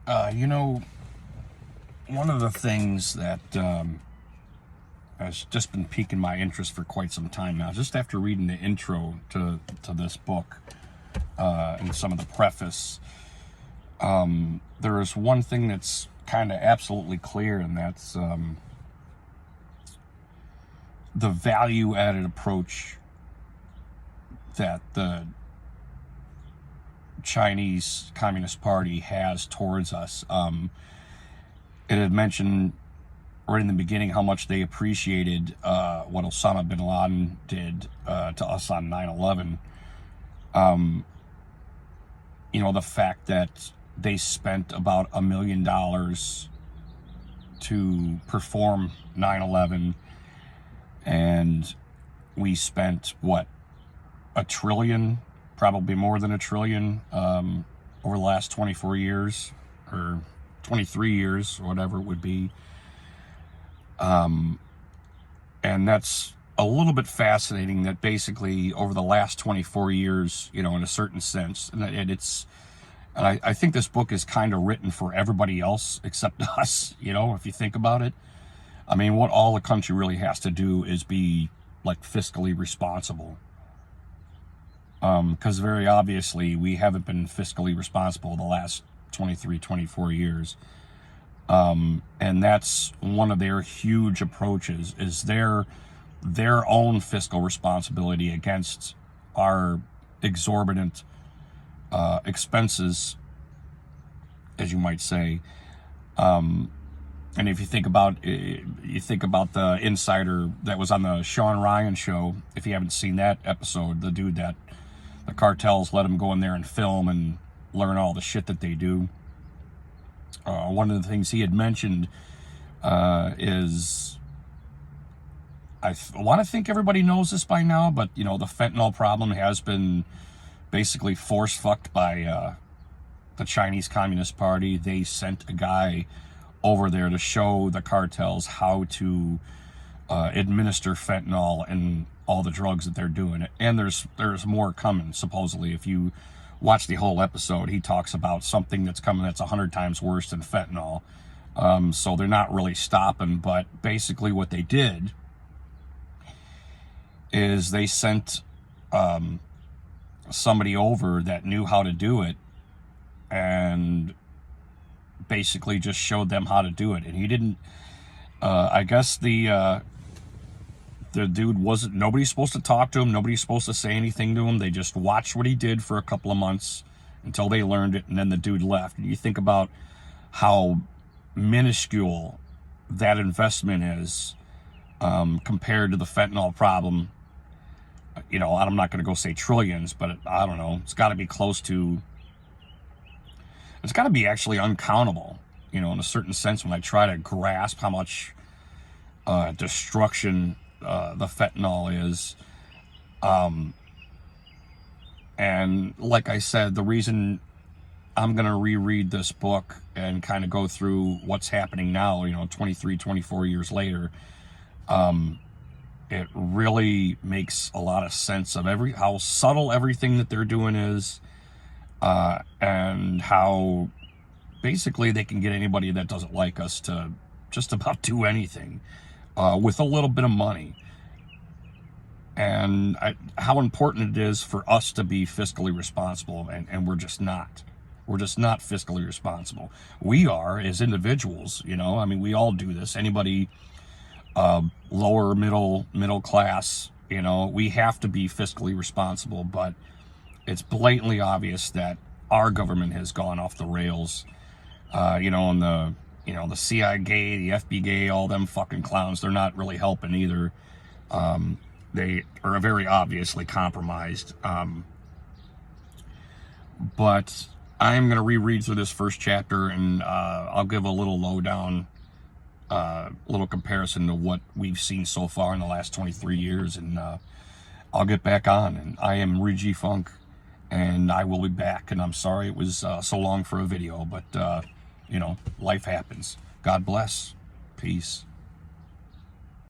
You know, one of the things that has just been piquing my interest for quite some time now, just after reading the intro to this book and some of the preface, there is one thing that's kind of absolutely clear, and that's the value-added approach that the Chinese Communist Party has towards us. It had mentioned right in the beginning how much they appreciated what Osama bin Laden did to us on 9/11. You know, the fact that they spent about $1 million to perform 9/11, and we spent, what, $1 trillion, probably more than $1 trillion, over the last 24 years, or 23 years, or whatever it would be. And that's a little bit fascinating that basically over the last 24 years, you know, in a certain sense, and I think this book is kind of written for everybody else except us, you know, if you think about it. I mean, what all the country really has to do is be, like, fiscally responsible. Because very obviously we haven't been fiscally responsible the last 23, 24 years. And that's one of their huge approaches, is their own fiscal responsibility against our exorbitant expenses, as you might say. And if you think about the insider that was on the Sean Ryan show, if you haven't seen that episode, the dude that the cartels let him go in there and film and learn all the shit that they do. One of the things he had mentioned is, I want to think everybody knows this by now, but, you know, the fentanyl problem has been basically force-fucked by the Chinese Communist Party. They sent a guy over there to show the cartels how to administer fentanyl and all the drugs that they're doing. And there's more coming, supposedly. If you watch the whole episode, he talks about something that's coming that's 100 times worse than fentanyl. So they're not really stopping, but basically what they did is they sent somebody over that knew how to do it, and basically just showed them how to do it. And he didn't, I guess the dude wasn't, nobody's supposed to talk to him, nobody's supposed to say anything to him. They just watched what he did for a couple of months until they learned it, and then the dude left. And you think about how minuscule that investment is compared to the fentanyl problem. You know, I'm not going to go say trillions, but I don't know, it's got to be close to, it's got to be actually uncountable, you know, in a certain sense, when I try to grasp how much destruction the fentanyl is. And like I said, the reason I'm going to reread this book and kind of go through what's happening now, you know, 23, 24 years later, it really makes a lot of sense of how subtle everything that they're doing is. And how basically they can get anybody that doesn't like us to just about do anything with a little bit of money. And how important it is for us to be fiscally responsible, and we're just not. We're just not fiscally responsible. We are, as individuals, you know, I mean, we all do this. Anybody lower middle class, you know, we have to be fiscally responsible, but it's blatantly obvious that our government has gone off the rails. You know, and the CIA, the FBA, all them fucking clowns, they're not really helping either. They are very obviously compromised. But I'm going to reread through this first chapter, and I'll give a little lowdown, little comparison to what we've seen so far in the last 23 years, and I'll get back on. And I am Rigi Funk, and I will be back. And I'm sorry it was so long for a video, but, you know, life happens. God bless. Peace.